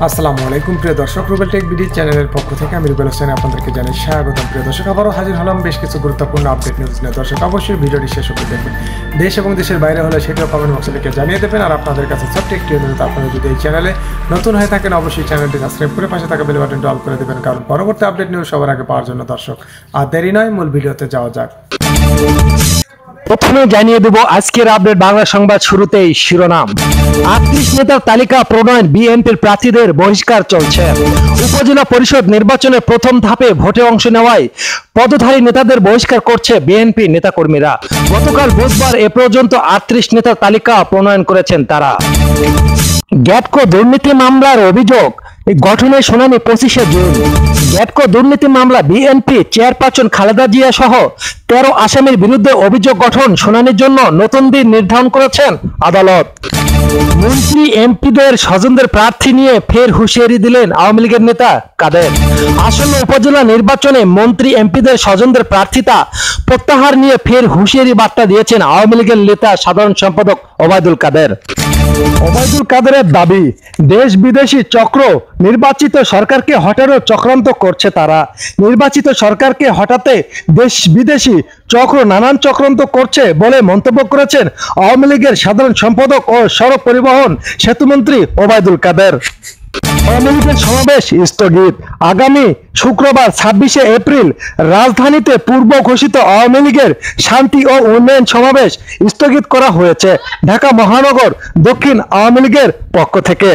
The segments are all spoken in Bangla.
আসসালামু আলাইকুম প্রিয় দর্শক, রুবেল টেক বিডি চ্যানেলের পক্ষ থেকে আমি রুবেল হোসেন আপনাদেরকে জানাই স্বাগতম। প্রিয় দর্শক, আবারও হাজির হলাম বেশ কিছু গুরুত্বপূর্ণ আপডেট নিউজ নিয়ে। দর্শক অবশ্যই ভিডিওটি শেষ অবধি দেখবেন। দেশ এবং দেশের বাইরে হলে সেটাও কমেন্ট বক্সে লিখে জানিয়ে দেবেন। আর আপনাদের কাছে ছোট্ট একটি অনুরোধ, আপনারা যদি এই চ্যানেলে নতুন হয়ে থাকেন অবশ্যই চ্যানেলটি সাবস্ক্রাইব করে পাশে থাকা বেল বাটনটি অল করে দেবেন, কারণ পরবর্তী আপডেট নিউজ সবার আগে পাওয়ার জন্য। দর্শক আর দেরি নয়, মূল ভিডিওতে যাওয়া যাক। প্রথমে জানিয়ে দেব আজকের আপডেট বাংলা সংবাদ। শুরুতেই শিরোনাম, 38 নেতার তালিকা প্রণয়ন, বিএনপির প্রার্থীদের বহিষ্কার চলছে। উপজেলা পরিষদ নির্বাচনের প্রথম ধাপে ভোটে অংশ নেওয়ায় পদধারী নেতাদের বহিষ্কার করছে বিএনপি নেতাকর্মীরা। গতকাল বুধবার এ পর্যন্ত 38 নেতার তালিকা প্রণয়ন করেছেন তারা। গ্যাটকো দুর্নীতি মামলার অভিযোগ গঠনের শুনানি 25শে জুন। গ্যাটকো দুর্নীতি মামলা বিএনপি চেয়ারপারসন খালেদা জিয়া সহ 13 আসামির বিরুদ্ধে অভিযোগ গঠন শুনানির জন্য নতুন দিন নির্ধারণ করেছেন আদালত। মন্ত্রী এমপিদের স্বজনদের প্রার্থী নিয়ে ফের হুঁশিয়ারি দিলেন আওয়ামী লীগের নেতা কাদের। আসন্ন উপজেলা নির্বাচনে মন্ত্রী এমপিদের স্বজনদের প্রার্থিতা প্রত্যাহার নিয়ে ফের হুঁশিয়ারি বার্তা দিয়েছেন আওয়ামী লীগের নেতা সাধারণ সম্পাদক ওবায়দুল কাদের। ওবায়দুল কাদেরের দাবি, দেশ বিদেশি চক্র নির্বাচিত সরকারকে হটানোর চক্রান্ত করছে তারা। নির্বাচিত সরকারকে হটাতে দেশ বিদেশি চক্র নানান চক্রান্ত করছে বলে মন্তব্য করেছেন আওয়ামী লীগের সাধারণ সম্পাদক ও সড়ক পরিবহন সেতুমন্ত্রী ওবায়দুল কাদের। আওয়ামী লীগের সমাবেশ স্থগিত। আগামী শুক্রবার 26শে এপ্রিল রাজধানীতে পূর্ব ঘোষিত আওয়ামী লীগের শান্তি ও উন্নয়ন সমাবেশ স্থগিত করা হয়েছে ঢাকা মহানগর দক্ষিণ আওয়ামী লীগের পক্ষ থেকে।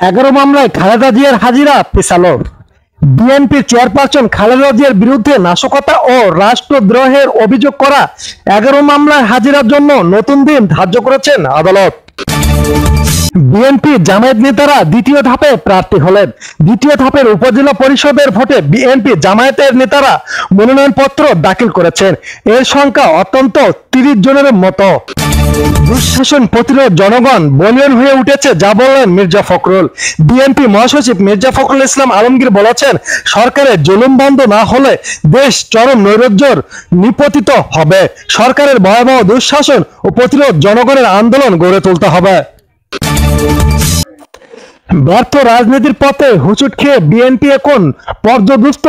11 মামলায় খালেদা জিয়ার হাজিরা পেছালো। বিএনপির চেয়ারপারসন খালেদা জিয়ার বিরুদ্ধে নাশকতা ও রাষ্ট্রদ্রোহের অভিযোগ করা 11 মামলায় হাজিরার জন্য নতুন দিন ধার্য করেছেন আদালত। বিএনপি জামায়াত নেতারা দ্বিতীয় ধাপে প্রার্থী হলেন। দ্বিতীয় ধাপের উপজেলা পরিষদের ভোটে বিএনপি জামায়াতের নেতারা মনোনয়নপত্র দাখিল করেছেন। এর সংখ্যা অত্যন্ত 30 জনের মতো। দুঃশাসন প্রতিরোধ জনগণ বলিয়ান হয়ে উঠেছে, যা বললেন মির্জা ফখরুল। বিএনপি মহাসচিব মির্জা ফখরুল ইসলাম আলমগীর বলেছেন, সরকারের জুলুম বন্ধ না হলে দেশ চরম নৈরাজ্যের নিপতিত হবে। সরকারের ভয়াবহ দুঃশাসন ও প্রতিরোধ জনগণের আন্দোলন গড়ে তুলতে হবে। ব্যর্থ রাজনীতির পথে হুঁচট খেয়ে বিএনপি এখন পর্যদুস্ত,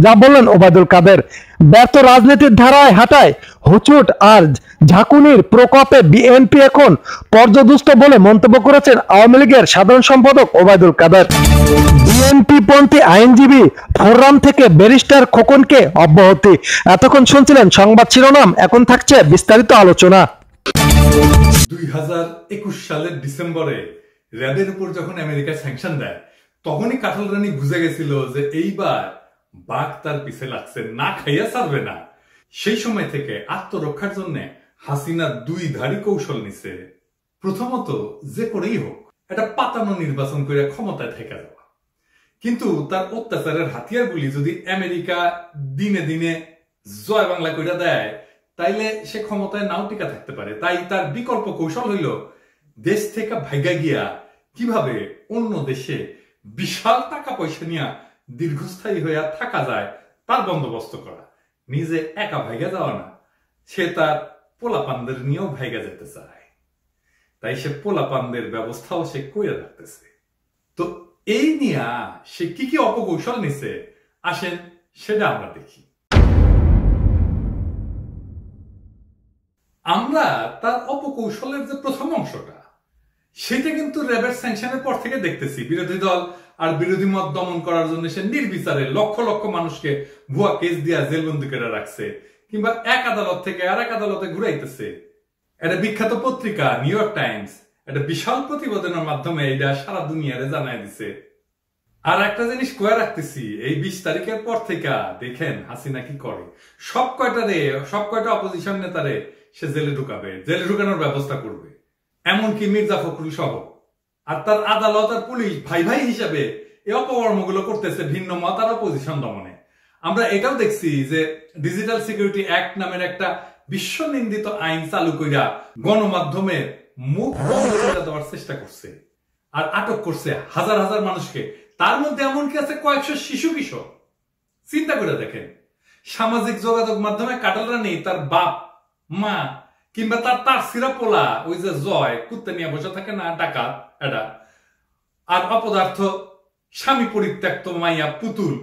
যা বললেন ওবায়দুল কাদের। ব্যর্থ রাজনীতির ধারায় হাঁটায় হুঁচট আর ঝাঁকুনির প্রকোপে বিএনপি এখন পর্যদুস্ত বলে মন্তব্য করেছেন আওয়ামী লীগের সাধারণ সম্পাদক ওবায়দুল কাদের। বিএনপি পন্থী আইনজীবী ফোরাম থেকে ব্যারিস্টার খোকনকে অব্যাহতি। এতক্ষণ শুনছিলেন সংবাদ শিরোনাম, এখন থাকছে বিস্তারিত আলোচনা। 2021 সালের ডিসেম্বরে র্যাবের উপর যখন আমেরিকা স্যাংশন দেয়, তখনই কাঁঠাল রানী বুঝে গেছিল যে এইবার বাঘ তার পিছে লাগছে, না খাইয়া ছাড়বে না। সেই সময় থেকে আত্মরক্ষার জন্য হাসিনা দুই ধারী কৌশল নিছে। প্রথমত, যে করেই হোক একটা পাতানো নির্বাচন করে ক্ষমতায় থেকে যাওয়া। কিন্তু তার অত্যাচারের হাতিয়ারগুলি যদি আমেরিকা দিনে দিনে জয় বাংলা কইরা দেয়, তাইলে সে ক্ষমতায় নাও টিকা থাকতে পারে। তাই তার বিকল্প কৌশল হইল দেশ থেকে ভাইগা গিয়া কিভাবে অন্য দেশে বিশাল টাকা পয়সা নিয়ে দীর্ঘস্থায়ী হইয়া থাকা যায় তার বন্দোবস্ত করা। নিজে একা ভাইগা যাওয়া না, সে তার পোলাপানদের নিয়েও ভাইগা যেতে চায়। তাই সে পোলাপানদের ব্যবস্থাও সে কইরা রাখতেছে। তো এই নিয়ে সে কি কি অপকৌশল নিছে, আসেন সেটা আমরা দেখি। আমরা তার অপকৌশলের যে প্রথম অংশটা, সেটা কিন্তু র্যাবের স্যাংশনের পর থেকে দেখতেছি। বিরোধী দল আর বিরোধী মত দমন করার জন্য সে নির্বিচারে লক্ষ লক্ষ মানুষকে ভুয়া কেস দিয়া জেলবন্দি করে রাখছে, কিংবা এক আদালত থেকে আর এক আদালতে ঘুরাইতেছে। একটা বিখ্যাত পত্রিকা নিউ ইয়র্ক টাইমস একটা বিশাল প্রতিবেদনের মাধ্যমে এটা সারা দুনিয়ারে জানাই দিছে। আর একটা জিনিস কয়ে রাখতেছি, এই 20 তারিখের পর থেকে দেখেন হাসিনা কি করে। সব কয়টা অপোজিশন নেতারে সে জেলে ঢুকাবে, জেলে ঢুকানোর ব্যবস্থা করবে, এমনকি মির্জা ফখরুল সহ। আর তার আদালত আর পুলিশ ভাই ভাই হিসাবে এই অপকর্মগুলো করতেছে ভিন্ন মত আর অপোজিশন দমনে। আমরা এটাও দেখছি যে ডিজিটাল সিকিউরিটি অ্যাক্ট নামের একটা বিশ্ব নিন্দিত আইন চালু কইরা গণমাধ্যমের মুখ বন্ধ করে দেওয়ার চেষ্টা করছে আর আটক করছে হাজার হাজার মানুষকে। তার মধ্যে এমনকি আছে কয়েকশো শিশু কিশোর। চিন্তা করে দেখেন, সামাজিক যোগাযোগ মাধ্যমে কাটাল রানী তার বাপ মা কিংবা তার সিরা পোলা ওই যে জয় কুত্তে নিয়ে বসে থাকে না ডাকাত এটা, আর অপদার্থ স্বামী পরিত্যক্ত মাইয়া পুতুল,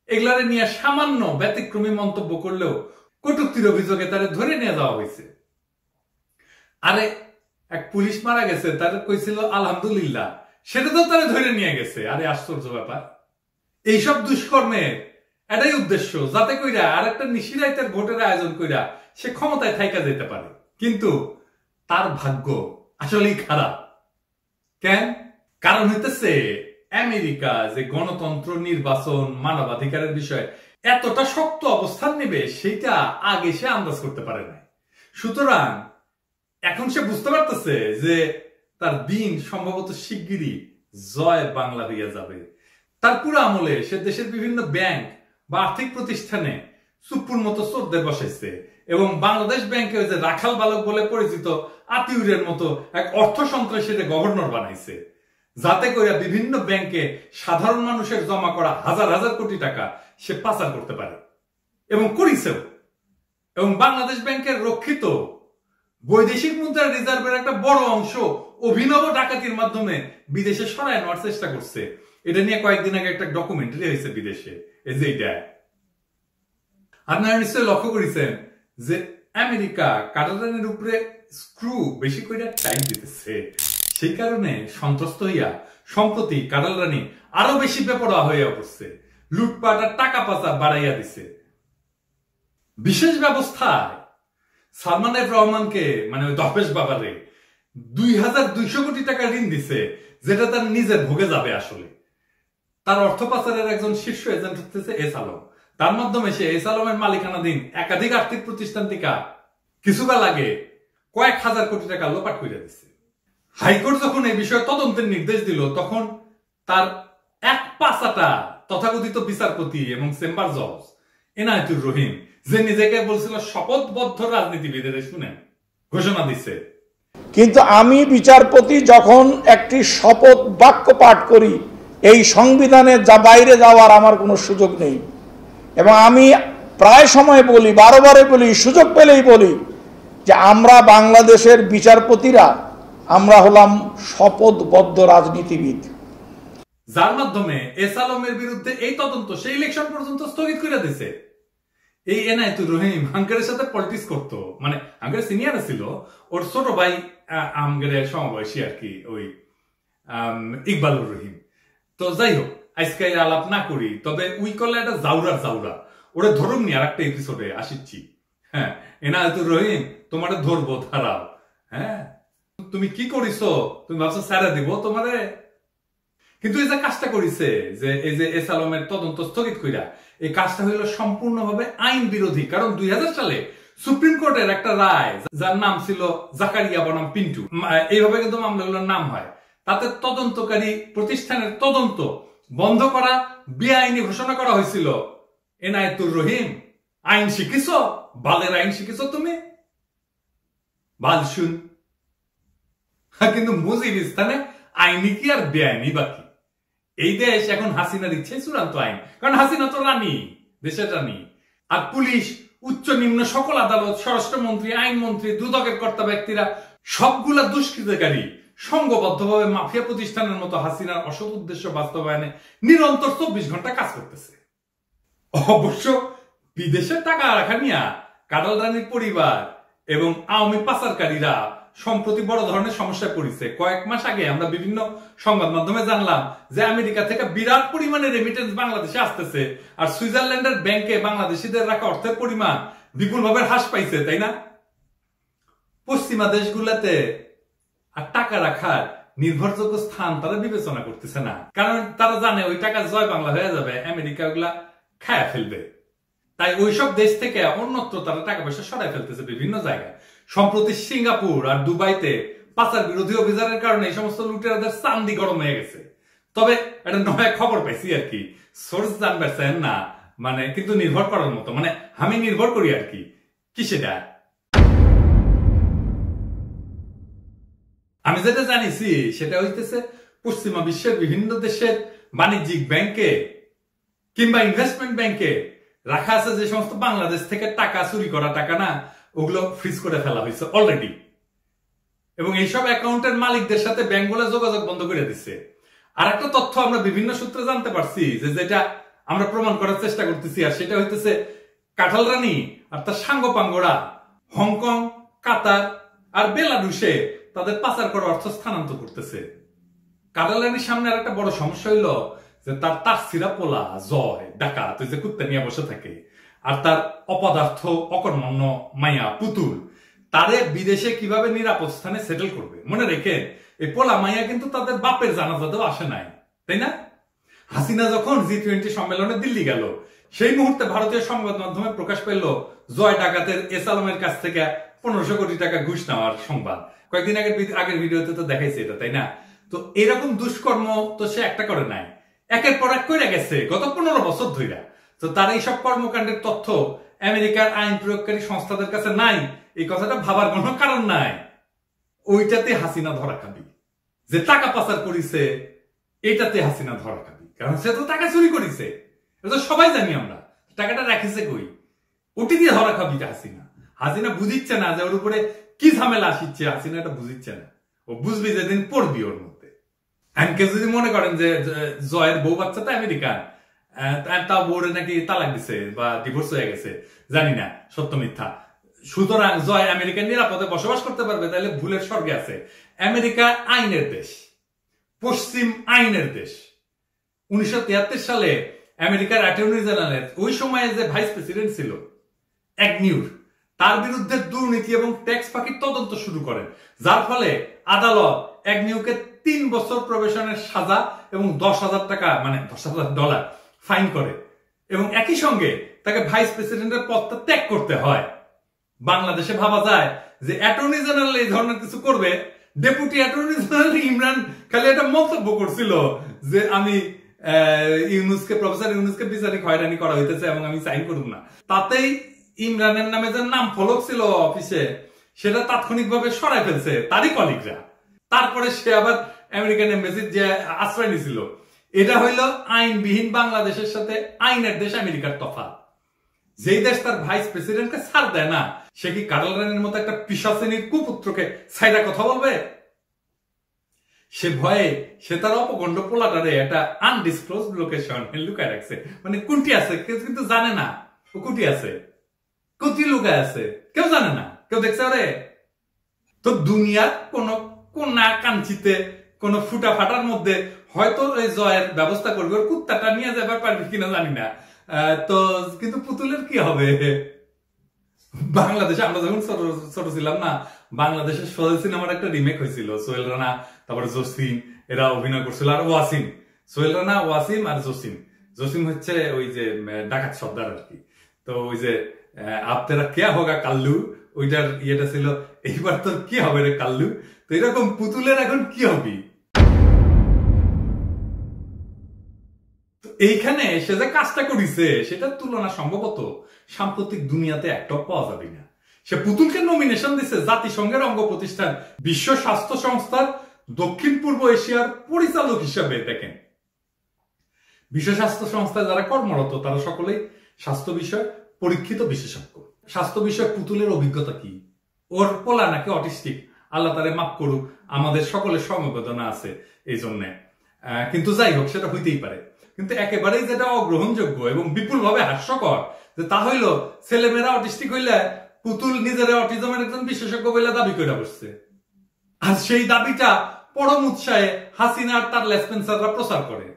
এগুলারে নিয়ে সামান্য ব্যতিক্রমী মন্তব্য করলেও কটূক্তির অভিযোগে তারে ধরে নিয়ে যাওয়া হয়েছে। আরে এক পুলিশ মারা গেছে, তার কইছিল আলহামদুলিল্লাহ, সেটা তো তারা ধরে নিয়ে গেছে। আরে আশ্চর্য ব্যাপার। এইসব দুষ্কর্মের এটাই উদ্দেশ্য, যাতে কইরা আর একটা নিশিরাইতের ভোটের আয়োজন কইরা সে ক্ষমতায় থাইকা যেতে পারে। কিন্তু তার ভাগ্য আসলেই খারাপ। কেন? কারণ হইতেছে আমেরিকা যে গণতন্ত্র, নির্বাচন, মানবাধিকারের বিষয়ে এতটা শক্ত অবস্থান নেবে সেটা আগে সে আন্দাজ করতে পারে না। সুতরাং এখন সে বুঝতে পারতেছে যে তার দিন সম্ভবত শিগগিরই জয় বাংলা হইয়া যাবে। তার পুরো আমলে সে দেশের বিভিন্ন ব্যাংক বা আর্থিক প্রতিষ্ঠানে চুপুর মতো চোরদের বসাইছে এবং বাংলাদেশ ব্যাংকে ওই যে রাখাল বালক বলে পরিচিত আতিউরের মতো এক অর্থ সন্ত্রাসীর গভর্নর বানাইছে, যাতে করে বিভিন্ন ব্যাংকে সাধারণ মানুষের জমা করা হাজার হাজার কোটি টাকা সে পাচার করতে পারে এবং করেছেও। এবং বাংলাদেশ ব্যাংকের রক্ষিত বৈদেশিক মুদ্রার রিজার্ভের একটা বড় অংশ অভিনব ডাকাতির মাধ্যমে বিদেশে সরায় নেওয়ার চেষ্টা করছে। এটা নিয়ে কয়েকদিন আগে একটা ডকুমেন্টারি হয়েছে বিদেশে। এই যে এটা আপনারা নিশ্চয়ই লক্ষ্য করেছেন যে আমেরিকা কাটারানের উপরে স্ক্রু বেশি করে টাইট দিতেছে। সেই কারণে সন্ত্রস্ত হইয়া সম্প্রতি কাটাল রানী আরো বেশি বেপরোয়া হইয়া পড়ছে, লুটপাট আর টাকা পাচার বাড়াইয়া দিছে। বিশেষ ব্যবস্থায় সালমান এফ রহমানকে মানে ওই দফেশ বাবারে 2200 কোটি টাকা ঋণ দিছে, যেটা তার নিজের ভোগে যাবে। আসলে তার অর্থ পাচারের একজন শীর্ষ এজেন্ট হচ্ছে এস আলম। তার মাধ্যমে সে এস আলমের মালিকানাধীন একাধিক আর্থিক প্রতিষ্ঠান থেকে কিছুকাল আগে কয়েক হাজার কোটি টাকা লোপাট করে দিচ্ছে। হাইকোর্ট যখন এই বিষয়ে তদন্তের নির্দেশ দিল, তখন তার এক পাঁচাটা তথাকথিত বিচারপতি এবং চেম্বার জজ এনায়েতুর রহিম, যে নিজেকে বলছিল শপথবদ্ধ রাজনীতিবিদের, শুনেন ঘোষণা দিচ্ছে, কিন্তু আমি বিচারপতি যখন একটি শপথ বাক্য পাঠ করি, এই সংবিধানে যা বাইরে যাওয়ার আমার কোনো সুযোগ নেই। এবং আমি প্রায় সময় বলি, বারবারে বলি, সুযোগ পেলেই বলি যে আমরা বাংলাদেশের বিচারপতিরা আমরা হলাম শপথবদ্ধ রাজনীতিবিদ, যার মাধ্যমে এস আলমের বিরুদ্ধে এই তদন্ত সেই ইলেকশন পর্যন্ত স্থগিত করে দিছে। এই এনায়েতুর রহিম আঙ্কেরের সাথে পলিটিক্স করতো, মানে আঙ্কের সিনিয়র ছিল, ওর ছোট ভাই আমগের সমবয়সী আর কি, ওই ইকবালুর রহিম। তো যাই হোক, আজকে আলাপ না করি, তবে উই করলে একটা জাউরা ওরা ধরুন নি আর একটা এপিসোডে আসিচ্ছি। হ্যাঁ, এনায়েতুর রহিম তোমারে ধরবো, ধারাও। হ্যাঁ, তুমি কি করিস? তুমি ভাবছো স্যারে দিব তোমারে? কিন্তু এই যে কাজটা করিছে, যে এই যে এস আলমের তদন্ত স্থগিত কইরা, এই কাজটা হইল সম্পূর্ণভাবে আইন বিরোধী। কারণ 2000 সালে সুপ্রিম কোর্টের একটা রায়, যার নাম ছিল জাকারিয়া বনাম পিন্টু, এইভাবে কিন্তু মামলাগুলোর নাম হয়, তাতে তদন্তকারী প্রতিষ্ঠানের তদন্ত বন্ধ করা বেআইনি ঘোষণা করা হয়েছিল। এনায়েতুর রহিম, আইন শিখিছ? বালের আইন শিখিছ তুমি? বাল শুন। কিন্তু মুজিবিস্তানে আইনি কি আর বেআইনি বাকি? এই দেশ এখন হাসিনার ইচ্ছে চূড়ান্ত আইন, কারণ হাসিনা তো রানী, দেশের রানী। আর পুলিশ, উচ্চ নিম্ন সকল আদালত, স্বরাষ্ট্রমন্ত্রী, আইনমন্ত্রী, দুদকের কর্তা ব্যক্তিরা সবগুলা দুষ্কৃতকারী সংঘবদ্ধভাবে মাফিয়া প্রতিষ্ঠানের মতো হাসিনার অসৎ উদ্দেশ্য বাস্তবায়নে নিরন্তর 24 ঘন্টা কাজ করতেছে। অবশ্য বিদেশের টাকা রাখা নিয়ে কাটাল রানীর পরিবার এবং আওয়ামী পাচারকারীরা সম্প্রতি বড় ধরনের সমস্যায় পড়েছে। কয়েক মাস আগে আমরা বিভিন্ন সংবাদ মাধ্যমে জানলাম যে আমেরিকা থেকে বিরাট পরিমাণে রেমিটেন্স বাংলাদেশে আসতেছে, আর সুইজারল্যান্ডের ব্যাংকে বাংলাদেশিদের রাখা অর্থের পরিমাণ বিপুলভাবে হ্রাস পাইছে, তাই না? পশ্চিমা দেশগুলোতে আর টাকা রাখার নির্ভরযোগ্য স্থান তারা বিবেচনা করতেছে না, কারণ তারা জানে ওই টাকা জয় বাংলা হয়ে যাবে, আমেরিকা ওগুলা খায়া ফেলবে। তাই ওইসব দেশ থেকে অন্যত্র তারা টাকা পয়সা সরাই ফেলতেছে বিভিন্ন জায়গায়। সম্প্রতি সিঙ্গাপুর আর দুবাইতে পাচার বিরোধী অভিযানের কারণে এই সমস্ত লুটেরাদের চান্দি গরম হয়ে গেছে। তবে একটা নয়া খবর পাইছি আর কি, সোর্স জানবেন না, মানে কিন্তু নির্ভর করার মতো, মানে আমি নির্ভর করি আর কি। কি সেটা? আমি যেটা জানিছি সেটা হইতেছে পশ্চিমা বিশ্বের বিভিন্ন দেশের বাণিজ্যিক ব্যাংকে কিংবা ইনভেস্টমেন্ট ব্যাংকে রাখা আছে যে সমস্ত বাংলাদেশ থেকে টাকা, চুরি করা টাকা না, ওগুলো ফ্রিজ করে ফেলা হয়েছে অলরেডি, এবং এইসব অ্যাকাউন্টের মালিকদের সাথে ব্যাংকগুলো যোগাযোগ বন্ধ করে দিচ্ছে। আর একটা তথ্য আমরা বিভিন্ন সূত্রে জানতে পারছি, যে যেটা আমরা প্রমাণ করার চেষ্টা করতেছি, আর সেটা হইতেছে কাঁঠাল রানী আর তার সাঙ্গপাঙ্গরা হংকং, কাতার আর বেলারুশে তাদের পাচার করা অর্থ স্থানান্তর করতেছে। কাঁঠাল রানীর সামনে আর একটা বড় সমস্যা হইল যে তার তারসিরা পোলা জয় ডাকাত যে কুত্তা নিয়ে বসে থাকে, আর তার অপদার্থ অকর্মণ্য মাইয়া পুতুল তারে বিদেশে কিভাবে নিরাপদ স্থানে সেটেল করবে। মনে রেখে এই পোলা মাইয়া কিন্তু তাদের বাপের জানাজাতেও আসে নাই, তাই না? হাসিনা যখন G20 সম্মেলনে দিল্লি গেল, সেই মুহূর্তে ভারতীয় সংবাদ মাধ্যমে প্রকাশ পেল জয় ডাকাতের এস আলমের কাছ থেকে 1500 কোটি টাকা ঘুষ নেওয়ার সংবাদ। কয়েকদিন আগের ভিডিওতে তো দেখাইছে এটা, তাই না? তো এরকম দুষ্কর্ম তো সে একটা করে নাই, একের পর এক করে গেছে গত 15 বছর ধরে। তো তার এইসব কর্মকাণ্ডের তথ্য আমেরিকার আইন প্রয়োগকারী সংস্থাদের কাছে নাই, এই কথাটা ভাবার কোনো কারণ নাই। ওইটাতে হাসিনা ধরা খাবি, যে টাকা পাচার করিছে এটাতে হাসিনা ধরা খাবি, কারণ সে তো টাকা চুরি করিছে, এটা সবাই জানি আমরা। টাকাটা রাখিছে কই, ওটি দিয়ে ধরা খাবি হাসিনা। হাসিনা বুঝিচ্ছে না যে ওর উপরে কি ঝামেলা আসিচ্ছে, হাসিনা এটা বুঝিচ্ছে না। ও বুঝবি যেদিন পড়বি ওর মধ্যে। এমনকি যদি মনে করেন যে জয়ের বউ বাচ্চা তো আমেরিকান, তা বউরে নাকি তালাক দিছে বা ডিভোর্স হয়ে গেছে, জানি না সত্য মিথ্যা। সুতরাং জয় আমেরিকার নিরাপদে বসবাস করতে পারবে, তাহলে ভুলের স্বর্গে আছে। আমেরিকা আইনের দেশ, পশ্চিম আইনের দেশ। 1973 সালে আমেরিকার অ্যাটর্নি জেনারেল ওই সময়ে যে ভাইস প্রেসিডেন্ট ছিল অ্যাগনিউর, তার বিরুদ্ধে দুর্নীতি এবং ট্যাক্স ফাঁকির তদন্ত শুরু করেন, যার ফলে আদালত অ্যাগনিউকে 3 বছর প্রবেশনের সাজা এবং $10,000 মানে $10,000 ফাইন করে, এবং একই সঙ্গে তাকে ভাইস প্রেসিডেন্টের পদটা ত্যাগ করতে হয়। বাংলাদেশে ভাবা যায় যে অ্যাটর্নি জেনারেল এই ধরনের কিছু করবে? ডেপুটি অ্যাটর্নি জেনারেল ইমরান খালি একটা মন্তব্য করছিল যে আমি প্রফেসর ইউনুসকে বিচারিক হয়রানি করা হইতেছে এবং আমি সাইন করব না। তাতেই ইমরানের নামে যে নাম ফলক ছিল অফিসে, সেটা তাৎক্ষণিকভাবে সরাই ফেলছে তারই কলিগরা। তারপরে সে আবার আমেরিকান এমবেসির যে আশ্রয় নিয়েছিল। এটা হইল আইনবিহীন বাংলাদেশের সাথে আইনের দেশ আমেরিকার তফাৎ। যেই দেশ তার ভাইস প্রেসিডেন্টকে ছাড় দেয় না, সে কি কাঁঠাল রানীর মতো একটা পিশাচিনীর কুপুত্রকে ছাইরা কথা বলবে? সে ভয়ে সে তার অপগণ্ড পোলাটারে একটা আনডিসক্লোজ লোকেশন লুকায় রাখছে। মানে কোনটি আছে কেউ কিন্তু জানে না, ও কোনটি আছে, কোনটি লুকায় আছে কেউ জানে না, কেউ দেখছে রে। তো দুনিয়ার কোন কোনা কাঞ্চিতে কোন ফুটা ফাটার মধ্যে হয়তো এই জয়ের ব্যবস্থা করবে, ওর কুত্তাটা নিয়ে যাবার পারবে কিনা জানি না। তো কিন্তু পুতুলের কি হবে? বাংলাদেশে আমরা যখন ছোট ছিলাম না, বাংলাদেশের সোহেল সিনেমার একটা রিমেক হয়েছিল। সোহেল রানা, তারপরে জসিম, এরা অভিনয় করছিল, আর ওয়াসিম। সোহেল রানা, ওয়াসিম আর জসিম। জসিম হচ্ছে ওই যে ডাকাত সর্দার আর কি। তো ওই যে আপনারা কে হোগা কাল্লু, ওইটার ইয়েটা ছিল এইবার তোর কি হবে রে কাল্লু। তো এরকম পুতুলের এখন কি হবে? এইখানে সে যে কাজটা করিছে সেটার তুলনা সম্ভবত সাম্প্রতিক দুনিয়াতে একটাও পাওয়া যাবে না। সে পুতুলকে নমিনেশন দিছে জাতিসংঘের অঙ্গ প্রতিষ্ঠান বিশ্ব স্বাস্থ্য সংস্থার দক্ষিণ পূর্ব এশিয়ার পরিচালক হিসাবে। দেখেন, বিশ্ব স্বাস্থ্য সংস্থায় যারা কর্মরত তারা সকলেই স্বাস্থ্য বিষয় পরীক্ষিত বিশেষজ্ঞ। স্বাস্থ্য বিষয়ে পুতুলের অভিজ্ঞতা কি? ওর পোলা নাকি অটিস্টিক, আল্লাহ তারে মাফ করুক, আমাদের সকলের সমবেদনা আছে এই জন্য। কিন্তু যাই হোক, সেটা হইতেই পারে। কিন্তু একেবারেই যেটা অগ্রহণযোগ্য এবং বিপুলভাবে হাস্যকর যে তা হইল ছেলেমেয়েরা অটিস্টিক হইলে পুতুল নিজের অটিজমের একজন বিশেষজ্ঞ বলে দাবি করে বসছে। আর সেই দাবিটা পরম উৎসাহে হাসিনা আর তার লেসপেন্সাররা প্রচার করে।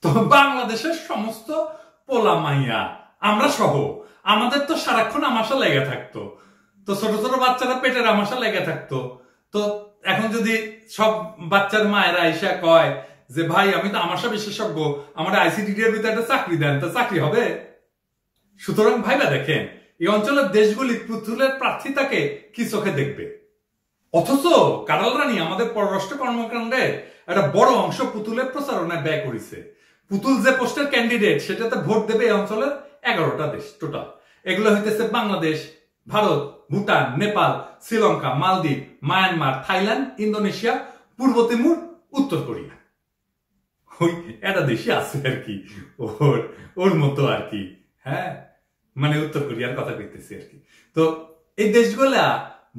তো বাংলাদেশের সমস্ত পোলা মাইয়া, আমরা সহ, আমাদের তো সারাক্ষণ আমাশা লেগে থাকতো। তো ছোট ছোট বাচ্চারা পেটের আমাশা লেগে থাকতো। তো এখন যদি সব বাচ্চার মায়েরা এসে কয় যে ভাই আমি তো আমাশা বিশেষজ্ঞ, আমার আইসিডিডি এর ভিতরে একটা চাকরি দেন, তা চাকরি হবে? সুতরাং ভাইবা দেখেন, এই অঞ্চলের দেশগুলি পুতুলের প্রার্থিতাকে কি চোখে দেখবে? অথচ কাঁঠাল রানী আমাদের পররাষ্ট্র কর্মকাণ্ডে একটা বড় অংশ পুতুলের প্রচারণায় ব্যয় করেছে। পুতুল যে পোস্টের ক্যান্ডিডেট সেটাতে ভোট দেবে এই অঞ্চলের 11টা দেশ টোটাল। এগুলো হইতেছে বাংলাদেশ, ভারত, ভুটান, নেপাল, শ্রীলঙ্কা, মালদ্বীপ, মায়ানমার, থাইল্যান্ড, ইন্দোনেশিয়া, পূর্ব তিমুর, উত্তর কোরিয়া। ওই একটা দেশই আছে আর কি ওর মতো আর কি। হ্যাঁ, মানে উত্তর কোরিয়ার কথা কইতেছি আর কি। তো এই দেশগুলা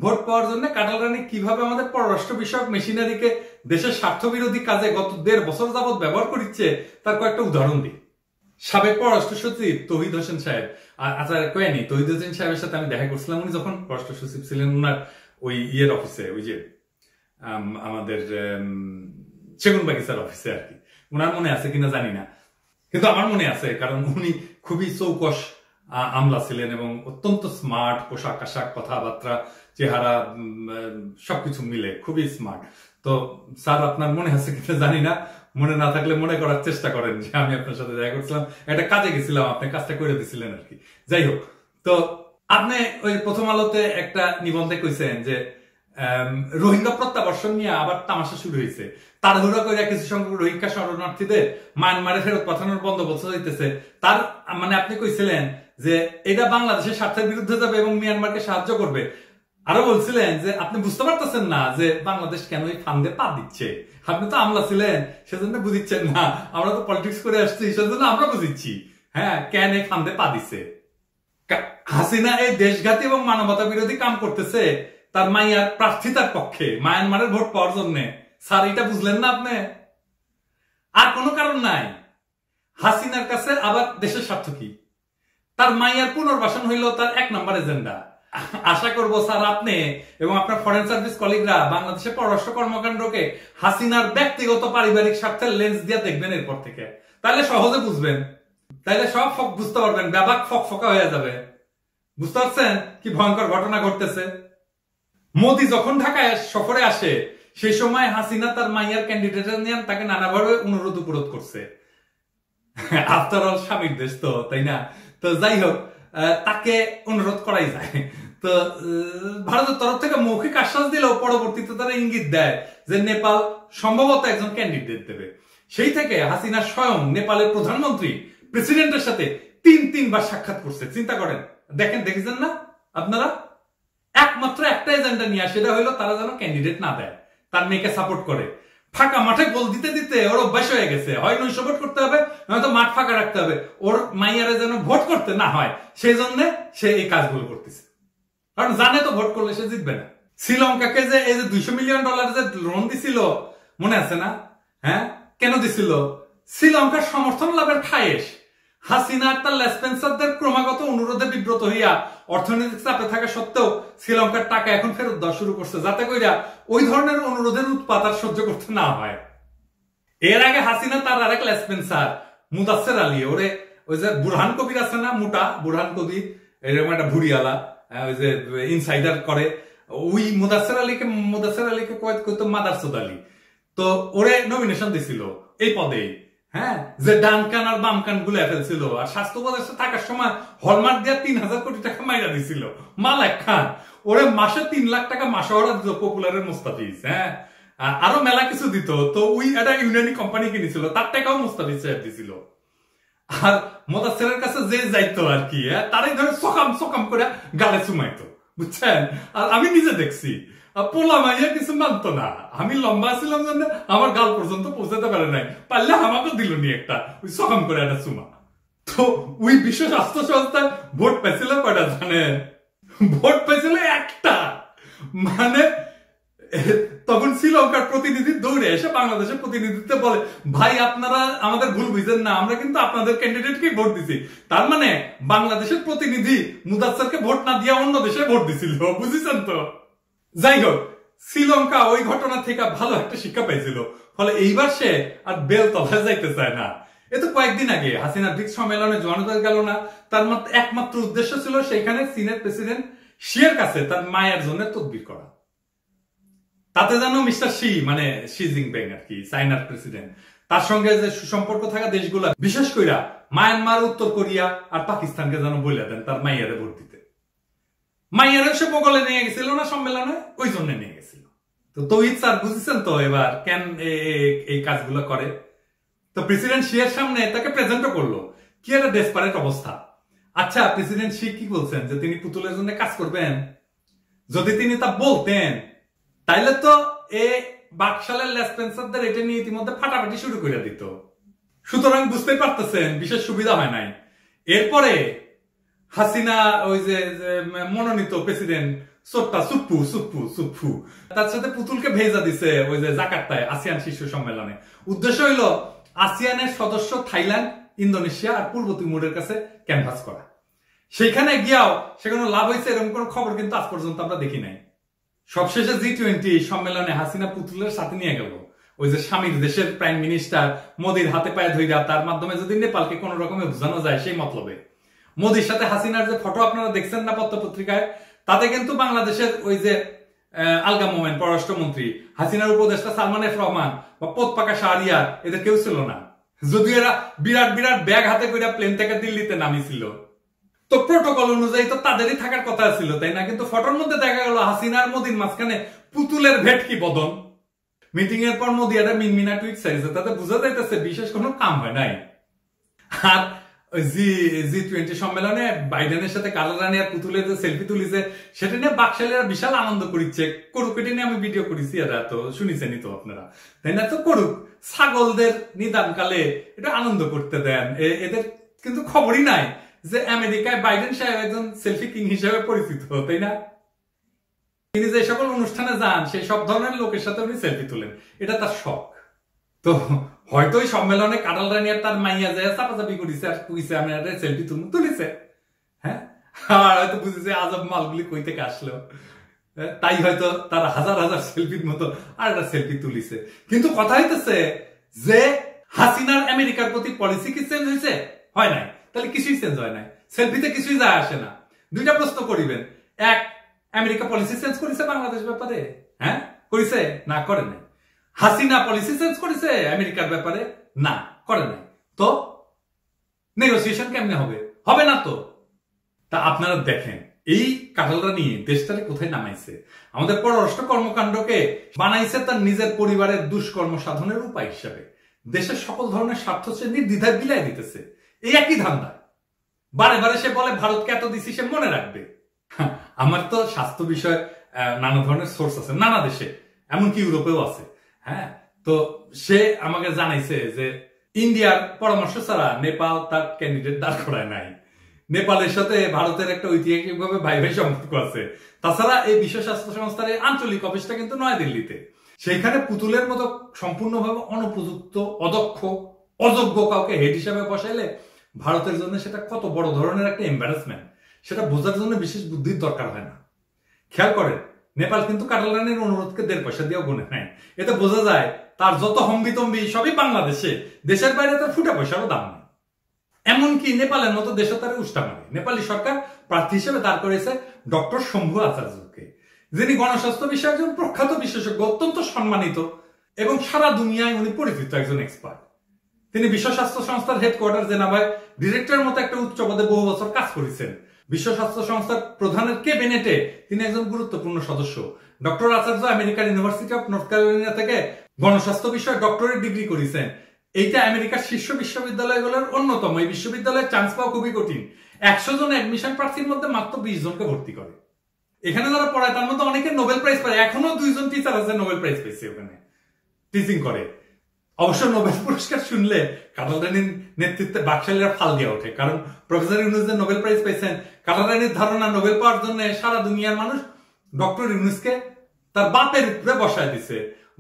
ভোট পাওয়ার জন্য কাঁঠাল রানী কিভাবে আমাদের পররাষ্ট্র বিষয়ক মেশিনারিকে দেশের স্বার্থ বিরোধী কাজে গত 1.5 বছর যাবৎ ব্যবহার করছে তার কয়েকটা উদাহরণ দিই। সাবেক পররাষ্ট্র সচিব তৌহিদ হোসেন সাহেব, আচ্ছা কয়েনি তৌহিদ হোসেন সাহেবের সাথে আমি দেখা করছিলাম, উনি যখন পররাষ্ট্র সচিব ছিলেন ওনার ওই ইয়ের অফিসে, ওই যে আমাদের সেগুনবাগিচার অফিসে আর কি। ওনার মনে আছে কিনা জানি না, কিন্তু আমার মনে আছে, কারণ উনি খুবই চৌকস আমলা ছিলেন এবং অত্যন্ত স্মার্ট, পোশাক আশাক, কথাবার্তা, চেহারা সবকিছু মিলে খুবই স্মার্ট। তো স্যার আপনার মনে আছে কিনা জানি না, মনে না থাকলে মনে করার চেষ্টা করেন যে আমি আপনার সাথে দেখা করছিলাম, একটা কাজে গেছিলাম, আপনি কাজটা করে দিছিলেন আর কি। যাই হোক, তো আপনি ওই প্রথম আলোতে একটা নিবন্ধে কইছেন যে রোহিঙ্গা প্রত্যাবর্ষণ নিয়ে আবার তামাশা শুরু হয়েছে, তাড়াহুড়া করে কিছু সংখ্যক রোহিঙ্গা শরণার্থীদের মায়ানমারে ফেরত পাঠানোর বন্দোবস্ত হইতেছে। তার মানে আপনি কইছিলেন যে এটা বাংলাদেশের স্বার্থের বিরুদ্ধে যাবে এবং মিয়ানমারকে সাহায্য করবে। আরো বলছিলেন যে আপনি বুঝতে পারতেছেন না যে বাংলাদেশ কেন এই ফান্দে পা দিচ্ছে। আপনি তো আমলা ছিলেন, সেজন্য বুঝিচ্ছেন না, আমরা তো পলিটিক্স করে আসছি, সেজন্য আমরা বুঝিচ্ছি হ্যাঁ কেন এই ফান্দে পা দিচ্ছে। হাসিনা এই দেশঘাতী এবং মানবতা বিরোধী কাম করতেছে তার মাইয়ার প্রার্থিতার পক্ষে মায়ানমারের ভোট পাওয়ার জন্য। স্যার এটা বুঝলেন না আপনি? আর কোনো কারণ নাই। হাসিনার কাছে আবার দেশের স্বার্থ কি? তার মাইয়ার পুনর্বাসন হইল তার 1 নম্বর এজেন্ডা। আশা করবো স্যার আপনি এবং আপনার ফরেন সার্ভিস কলিগরা বাংলাদেশের পররাষ্ট্র কর্মকাণ্ডকে হাসিনার ব্যক্তিগত পারিবারিক স্বার্থের লেন্স দিয়ে দেখবেন এরপর থেকে, তাহলে সহজে বুঝবেন, তাইলে সব বুঝতে পারবেন, ব্যাপক ফকফকা হয়ে যাবে। বুঝতে পারছেন কি ভয়ঙ্কর ঘটনা ঘটতেছে? মোদি যখন ঢাকায় সফরে আসে সেই সময় হাসিনা তার মাইয়ার ক্যান্ডিডেটের নিয়ে তাকে নানাভাবে অনুরোধ উপরোধ করছে। আফটার অল স্বামীর দেশ তো, তাই না? তো যাই হোক, তাকে অনুরোধ করাই যায়। তো ভারতের তরফ থেকে মৌখিক আশ্বাস দিলেও পরবর্তীতে তারা ইঙ্গিত দেয় যে নেপাল সম্ভবত একজন ক্যান্ডিডেট দেবে। সেই থেকে হাসিনা স্বয়ং নেপালের প্রধানমন্ত্রী প্রেসিডেন্টের সাথে 3 বার সাক্ষাৎ করছে। চিন্তা করেন, দেখেছেন না আপনারা? একমাত্র একটা এজেন্ডা নিয়ে, সেটা হলো তারা যেন ক্যান্ডিডেট না দেয়, তার মেয়েকে সাপোর্ট করে। ফাঁকা মাঠে গোল দিতে দিতে ওর অভ্যাস হয়ে গেছে, হয় নৈশ ভোট করতে হবে, নয়তো মাঠ ফাঁকা রাখতে হবে, ওর মাইয়ারে যেন ভোট করতে না হয়, সেই জন্য সে এই কাজগুলো করতেছে। কারণ জানে তো ভোট করলে সে জিতবে না। শ্রীলঙ্কাকে যে এই যে $200 মিলিয়ন যে লোন দিছিল, মনে আছে না? হ্যাঁ, কেন দিছিল? শ্রীলঙ্কার সমর্থন লাভের খায়েশ। হাসিনা তার লেসপেন্সারদের ক্রমাগত অনুরোধে বিব্রত হইয়া অর্থনৈতিক চাপে থাকা সত্ত্বেও শ্রীলঙ্কার টাকা এখন ফেরত দেওয়া শুরু করছে, যাতে কইরা ওই ধরনের অনুরোধের উৎপাত আর সহ্য করতে না হয়। এর আগে হাসিনা তার আরেক লেসপেন্সার মুদাসের আলী, ওরে ওই যে বুরহান কবির আছে না, মোটা বুরহান কবির, এরকম একটা ভুড়িয়ালা, ওই যে ইনসাইডার করে, ওই মুদাসের আলীকে কইতো মাদারসুদ আলী। তো ওরে নমিনেশন দিছিল এই পদে, হ্যাঁ, যে ডান কান আর বাম কান গুলে ফেলছিল, আর স্বাস্থ্য উপদেষ্টা থাকার সময় হলমার্ক দিয়ে 3000 কোটি টাকা মাইরা দিছিল মালেক খান। ওরে মাসে 3 লাখ টাকা মাসোহারা দিত পপুলারের মুস্তাফিজ, হ্যাঁ, আরো মেলা কিছু দিত। তো ওই একটা ইউনানি কোম্পানি কিনেছিল, তার টাকাও মুস্তাফিজ সাহেব দিছিল। আর মোদাসেরের কাছে যে যাইতো আর কি, তারাই ধরে সকাম করে গালে চুমাইতো, বুঝছেন? আর আমি নিজে দেখছি পোলা মাইয়া কিছু মানতো না। আমি লম্বা ছিলাম জন্য আমার গাল পর্যন্ত পৌঁছাতে পারে নাই, পারলে আমাকে দিল নি একটা ওই সকাম করে একটা চুমা। তো ওই বিশ্ব স্বাস্থ্য সংস্থায় ভোট পাইছিল কয়টা জানেন? ভোট পাইছিল একটা। মানে তখন শ্রীলঙ্কার প্রতিনিধি দৌড়ে এসে বাংলাদেশের প্রতিনিধিত্ব বলে, ভাই আপনারা আমাদের ভুল বুঝেন না, আমরা কিন্তু আপনাদের ক্যান্ডিডেটকেই ভোট দিছি। তার মানে বাংলাদেশের প্রতিনিধি মুদাসসিরকে ভোট না দিয়ে অন্য দেশে ভোট দিছিল, বুঝেছেন তো? যাই হোক, শ্রীলঙ্কা ওই ঘটনা থেকে ভালো একটা শিক্ষা পাইছিল, ফলে এইবার সে আর বেল তলায় যাইতে চায় না। এ তো কয়েকদিন আগে হাসিনা ব্রিক্স সম্মেলনে জনতা গেল না, তার একমাত্র উদ্দেশ্য ছিল সেখানে চীনের প্রেসিডেন্ট শির কাছে তার মায়ের জন্য তদবির করা। তাতে যেন মিস্টার শি, মানে শি জিনপিং আর কি, চায়নার প্রেসিডেন্ট, তার সঙ্গে যে সুসম্পর্ক থাকা দেশগুলা, বিশেষ করে মায়ানমার, উত্তর কোরিয়া আর পাকিস্তানকে যেন বলে দেন তার মাইয়ারে ভোট দিতে। মাইয়ারে সে বগলে নিয়ে গেছিল না সম্মেলনে, ওই জন্য নিয়ে গেছিল। তো তৌহিদ স্যার বুঝেছেন তো এবার কেন এই কাজগুলো করে। তো প্রেসিডেন্ট শি এর সামনে তাকে প্রেজেন্টও করলো, কি একটা ডেসপারেট অবস্থা। আচ্ছা, প্রেসিডেন্ট শি কি বলছেন যে তিনি পুতুলের জন্য কাজ করবেন? যদি তিনি তা বলতেন তাইলে তো এই বাকশালের লেসপেন্সারদের এটা নিয়ে ইতিমধ্যে ফাটাফাটি শুরু করে দিত। সুতরাং বুঝতে পারতেছেন বিশেষ সুবিধা হয় নাই। এরপরে হাসিনা ওই যে মনোনীত প্রেসিডেন্ট সোট্টা সুপ্পু সুপ্পু সুপ্পু তার সাথে পুতুলকে ভেজা দিছে ওই যে জাকার্তায় আসিয়ান শীর্ষ সম্মেলনে। উদ্দেশ্য হইল আসিয়ানের সদস্য থাইল্যান্ড, ইন্দোনেশিয়া আর পূর্ব তিমুরের কাছে ক্যানভাস করা। সেখানে গিয়াও সেখানে লাভ হয়েছে এরকম কোন খবর কিন্তু আজ পর্যন্ত আমরা দেখি নাই। সবশেষে G20 সম্মেলনে হাসিনা পুতুলের সাথে নিয়ে গেল ওই যে স্বামীর দেশের প্রাইম মিনিস্টার মোদির হাতে পায়ে ধইরা, তার মাধ্যমে যদি নেপালকে কোন রকমে বোঝানো যায় সেই মতলবে। মোদির সাথে হাসিনার যে ফটো আপনারা দেখছেন না পত্র পত্রিকায়, তাতে কিন্তু বাংলাদেশের ওই যে আলগা মোমেন পররাষ্ট্রমন্ত্রী, হাসিনার উপদেষ্টা সালমান এফ রহমান বা পোতপাকা শাহরিয়ার এদের কেউ ছিল না, যদিও এরা বিরাট বিরাট ব্যাগ হাতে করে প্লেন থেকে দিল্লিতে নামিয়েছিল। তো প্রটোকল অনুযায়ী তো তাদেরই থাকার কথা ছিল, তাই না? কিন্তু ফটোর মধ্যে দেখা গেল হাসিনার মোদির মাঝখানে পুতুলের ভেটকি বদন। মিটিং এর পর মোদি একটা মিনমিনা টুইট চাইছে, তাতে বোঝা যাইতেছে বিশেষ কোনো কাম হয় নাই। আর G20 সম্মেলনে বাইডেনের সাথে কাজল রানী আর পুতুলের যে সেলফি তুলিছে সেটা নিয়ে বাকশালীরা বিশাল আনন্দ করিচ্ছে। করুক, এটা নিয়ে আমি ভিডিও করেছি, এরা তো শুনেছেনই তো আপনারা, তাই না? তো করুক, ছাগলদের নিদানকালে এটা আনন্দ করতে দেন। এদের কিন্তু খবরই নাই যে আমেরিকায় বাইডেন সাহেব একজন সেলফি কিং হিসেবে পরিচিত, তাই না? তিনি যে সকল অনুষ্ঠানে যান সেই সব ধরনের লোকের সাথে উনি সেলফি তুলেন, এটা তার শখ। তো হয়তো ওই সম্মেলনে কাটাল রানী আর তার মাইয়া যায় চাপাচাপি করেছে আর কইছে আমি একটা সেলফি তুলিছে, হ্যাঁ, আর হয়তো বুঝেছে আজব মালগুলি কই থেকে আসলো, তাই হয়তো তার হাজার হাজার সেলফির মতো আর একটা সেলফি তুলিছে। কিন্তু কথা হইতেছে যে হাসিনার আমেরিকার প্রতি পলিসি কি চেঞ্জ হয়েছে? হয় নাই। তাহলে কিছুই চেঞ্জ হয় নাই, সেলফিতে কিছুই যায় আসে না। দুইটা প্রশ্ন করিবেন, এক, আমেরিকা পলিসি চেঞ্জ করেছে বাংলাদেশ ব্যাপারে? হ্যাঁ, করেছে? না, করে নাই। হাসিনা পলিসি চেঞ্জ করেছে আমেরিকার ব্যাপারে? না, করে নাই। তো নেগোসিয়েশন কেমনে হবে? হবে না তো। তা আপনারা দেখেন এই কাটালরা নিয়ে দেশটাকে কোথায় নামাইছে। আমাদের পররাষ্ট্র কর্মকাণ্ডকে বানাইছে তার নিজের পরিবারের দুষ্কর্ম সাধনের উপায় হিসাবে। দেশের সকল ধরনের স্বার্থ সে নির্দ্বিধায় বিলাই দিতেছে। এই একই ধান্দা। বারে বারে সে বলে ভারতকে এত দিছি, সে মনে রাখবে। আমার তো স্বাস্থ্য বিষয়ে নানা ধরনের সোর্স আছে নানা দেশে, এমনকি ইউরোপেও আছে। হ্যাঁ, তো সে আমাকে জানাইছে যে ইন্ডিয়ার পরামর্শ ছাড়া নেপাল তার ক্যান্ডিডেট দাঁড় করায় নাই। নেপালের সাথে ভারতের একটা ঐতিহাসিকভাবে ভাই ভাই সম্পর্ক আছে। তাছাড়া এই বিশ্ব স্বাস্থ্য সংস্থার আঞ্চলিক অফিসটা কিন্তু নয়াদিল্লিতে। সেইখানে পুতুলের মতো সম্পূর্ণভাবে অনুপযুক্ত, অদক্ষ, অযোগ্য কাউকে হেড হিসাবে বসাইলে ভারতের জন্য সেটা কত বড় ধরনের একটা এম্বারাসমেন্ট, সেটা বোঝার জন্য বিশেষ বুদ্ধির দরকার হয় না। খেয়াল করেন, নেপাল কিন্তু কাটাল রানীর অনুরোধকে 1.5 পয়সা দিয়েও গুনে নেয়। এতে বোঝা যায় তার যত হম্বিতম্বি সবই বাংলাদেশে, দেশের বাইরে তার ফুটা পয়সারও দাম নেই। এমনকি নেপালের মতো দেশে তার উষ্টা মানে নেপালি সরকার প্রার্থী হিসেবে দাঁড় করেছে ডক্টর শম্ভু আচার্যকে, যিনি গণস্বাস্থ্য বিষয়ে একজন প্রখ্যাত বিশেষজ্ঞ, অত্যন্ত সম্মানিত এবং সারা দুনিয়ায় উনি পরিচিত একজন এক্সপার্ট। তিনি বিশ্ব স্বাস্থ্য সংস্থার হেডকোয়ার্টার জেনেভায় ডিরেক্টরের মতো একটা উচ্চ পদে বহু বছর কাজ করেছেন। বিশ্ব স্বাস্থ্য সংস্থার প্রধানের ক্যাবিনেটে তিনি একজন গুরুত্বপূর্ণ সদস্য। ডক্টর আচার্য আমেরিকার ইউনিভার্সিটি অফ নর্থ ক্যারোলিনা থেকে গণস্বাস্থ্য বিষয়ে ডক্টরেট ডিগ্রি করেছেন। এইটা আমেরিকার শীর্ষ বিশ্ববিদ্যালয়গুলোর অন্যতম। এই বিশ্ববিদ্যালয়ে চান্স পাওয়া খুবই কঠিন। 100 জন অ্যাডমিশন প্রার্থীর মধ্যে মাত্র 20 জনকে ভর্তি করে। এখানে যারা পড়ায় তার মধ্যে অনেকে নোবেল প্রাইজ পায়। এখনো 2 জন টিচার আছে নোবেল প্রাইজ পেয়েছে ওখানে টিচিং করে। অবশ্য নোবেল পুরস্কার শুনলে কাটাল রানীর নেতৃত্বে বাকশালীরা ফাল দিয়ে ওঠে, কারণ প্রফেসর ইউনুস যে নোবেল প্রাইজ পেয়েছেন, কাটাল রানীর ধারণা নোবেল পাওয়ার জন্য সারা দুনিয়ার মানুষ ডক্টর ইউনুসকে তার বাপের উপরে বসায় দিছে।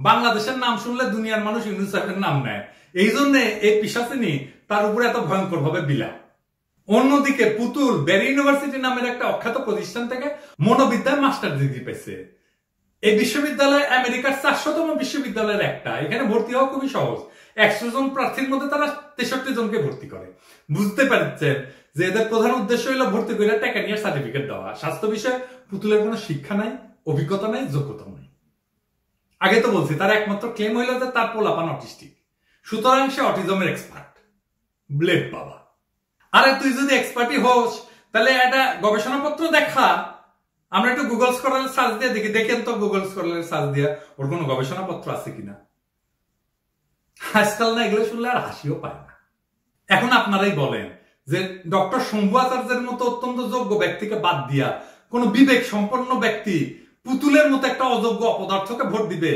বাংলাদেশের নাম শুনলে দুনিয়ার মানুষ ইউনুস সাহেবের নাম নেয়। এই জন্য এই পিশাচিনী তার উপরে এত ভয়ঙ্কর ভাবে বিলায়। অন্যদিকে পুতুল ব্যারি ইউনিভার্সিটি নামের একটা অখ্যাত প্রতিষ্ঠান থেকে মনোবিদ্যায় মাস্টার ডিগ্রি পেয়েছে। এই বিশ্ববিদ্যালয় আমেরিকার 400তম বিশ্ববিদ্যালয়ের একটা। এখানে ভর্তি হওয়া খুবই সহজ। 100 জন প্রার্থীর মধ্যে তারা 63 জনকে ভর্তি করে। বুঝতে পারছেন যে এদের প্রধান উদ্দেশ্য হলো ভর্তি করে টাকা নিয়ে সার্টিফিকেট দেওয়া। স্বাস্থ্য বিষয়ে পুতুলের কোনো শিক্ষা নাই, অভিজ্ঞতা নাই, যোগ্যতা নাই। আগে তো বলছি তার একমাত্র ক্লেম হইল যে তার পোলাপান অটিস্টিক, সুতরাং সে অটিজমের এক্সপার্ট। ব্লেড বাবা। আরে তুই যদি এক্সপার্টই হোস তাহলে একটা গবেষণাপত্র দেখা। আমরা একটু গুগল স্কলারে সার্চ দিয়ে দেখি, দেখেন তো গুগল স্কলারে সার্চ দিয়ে ওর কোনো গবেষণাপত্র আছে কিনা। আজকাল না এগুলো শুনলে আর হাসিও পায় না। এখন আপনারাই বলেন যে ডক্টর শম্ভু আচার্যের মতো অত্যন্ত যোগ্য ব্যক্তিকে বাদ দিয়া কোন বিবেক সম্পন্ন ব্যক্তি পুতুলের মতো একটা অযোগ্য অপদার্থকে ভোট দিবে?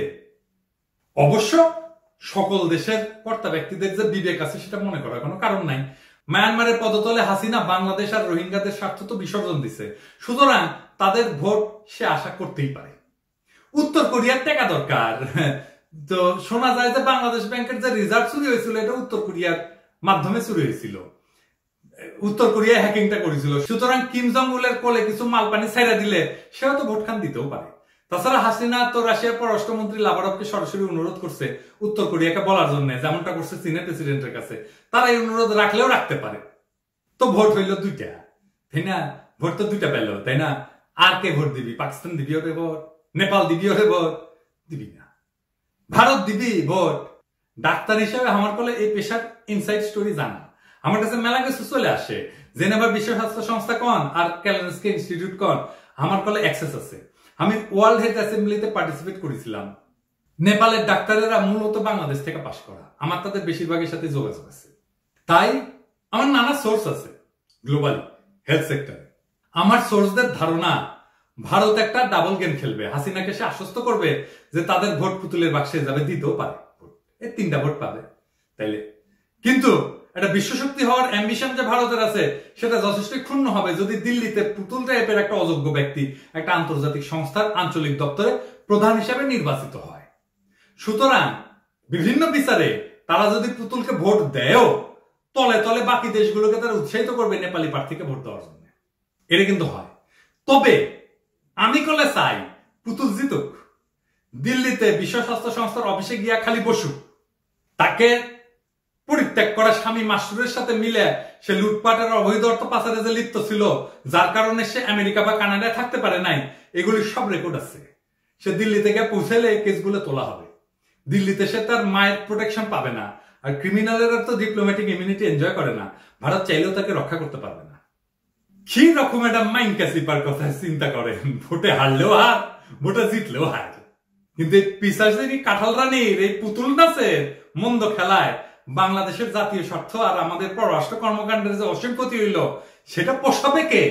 অবশ্য সকল দেশের কর্তা ব্যক্তিদের যে বিবেক আছে সেটা মনে করার কোনো কারণ নাই। মায়ানমারের পদতলে হাসিনা বাংলাদেশ আর রোহিঙ্গাদের স্বার্থ তো বিসর্জন দিছে, সুতরাং তাদের ভোট সে আশা করতেই পারে। উত্তর কোরিয়ার টাকা দরকার, তো শোনা যায় যে বাংলাদেশ ব্যাংকের যে রিজার্ভ চুরি হয়েছিল এটা উত্তর কোরিয়ার মাধ্যমে চুরি হয়েছিল, উত্তর কোরিয়া হ্যাকিংটা করেছিল। সুতরাং কিম জং উলের কোলে কিছু মালপানি ছাইরা দিলে সেও তো ভোট খান দিতেও পারে। তাছাড়া হাসিনা তো রাশিয়ার পররাষ্ট্রমন্ত্রী লাভারভকে সরাসরি অনুরোধ করছে উত্তর কোরিয়াকে বলার জন্য, যেমনটা করছে চীনের প্রেসিডেন্টের কাছে। তারা এই অনুরোধ রাখলেও রাখতে পারে। তো ভোট হইল দুইটা, তাই না? ভোট তো দুইটা পেল, তাই না? আর কে ভোট দিবি? পাকিস্তান দিবি ওরে ভোট? নেপাল দিবি ওরে ভোট? দিবি না। ভারত দিবি ভোট? ডাক্তার হিসেবে আমার কলে এই পেশার ইনসাইড স্টোরি জানা, আমার কাছে মেলা কিছু চলে আসে। জেনেভা বিশ্ব স্বাস্থ্য সংস্থা কন আর কালেনস্কি ইনস্টিটিউট কন, আমার কলে অ্যাক্সেস আছে। আমি ওয়ার্ল্ড হেলথ অ্যাসেম্বলিতে পার্টিসিপেট করেছিলাম। নেপালের ডাক্তারেরা মূলত বাংলাদেশ থেকে পাশ করা, আমার তাদের বেশিরভাগের সাথে যোগাযোগ আছে। তাই আমার নানা সোর্স আছে গ্লোবালি হেলথ সেক্টরে। আমার সোর্সদের ধারণা ভারত একটা ডাবল গেম খেলবে, হাসিনাকে সে আশ্বস্ত করবে যে তাদের ভোট পুতুলের বাক্সে যাবে, দিতেও পারে, এই 3টা ভোট পাবে তাইলে। কিন্তু একটা বিশ্বশক্তি হওয়ার অ্যাম্বিশন যে ভারতের আছে সেটা যথেষ্ট ক্ষুণ্ণ হবে যদি দিল্লিতে পুতুল টাইপের একটা অযোগ্য ব্যক্তি একটা আন্তর্জাতিক সংস্থার আঞ্চলিক দপ্তরে প্রধান হিসেবে নির্বাচিত হয়। সুতরাং বিভিন্ন বিচারে তারা যদি পুতুলকে ভোট দেয়ও, তলে তলে বাকি দেশগুলোকে তারা উৎসাহিত করবে নেপালি প্রার্থীকে ভোট দেওয়ার জন্য। এটা কিন্তু হয়। তবে আমি কলে চাই পুতুল জিতুক, দিল্লিতে বিশ্ব স্বাস্থ্য সংস্থার অফিসে গিয়া খালি বসুক, তাকে পরিত্যাগ করা স্বামী মাসরুরের সাথে মিলে সে লুটপাট আর অবৈধ অর্থ পাচারে যে লিপ্ত ছিল, যার কারণে সে আমেরিকা বা কানাডায় থাকতে পারে নাই, এগুলির সব রেকর্ড আছে। সে দিল্লি থেকে পৌঁছালে এই কেসগুলো তোলা হবে। দিল্লিতে সে তার মায়ের প্রোটেকশন পাবে না, আর ক্রিমিনালেরা তো ডিপ্লোম্যাটিক ইমিউনিটি এনজয় করে না, ভারত চাইলেও তাকে রক্ষা করতে পারবে না। কি রকম একটা মাইন্ড ক্যাসিপার কথা চিন্তা করেন, ভোটে হারলেও হার, ভোটে জিতলেও হার। কিন্তু এই পিসাসের কাঁঠাল রানীর এই পুতুল নাচের মন্দ খেলায় বাংলাদেশের জাতীয় স্বার্থ আর আমাদের পররাষ্ট্র কর্মকাণ্ডের যে অসীম ক্ষতি হইল সেটা পোষাবে কে?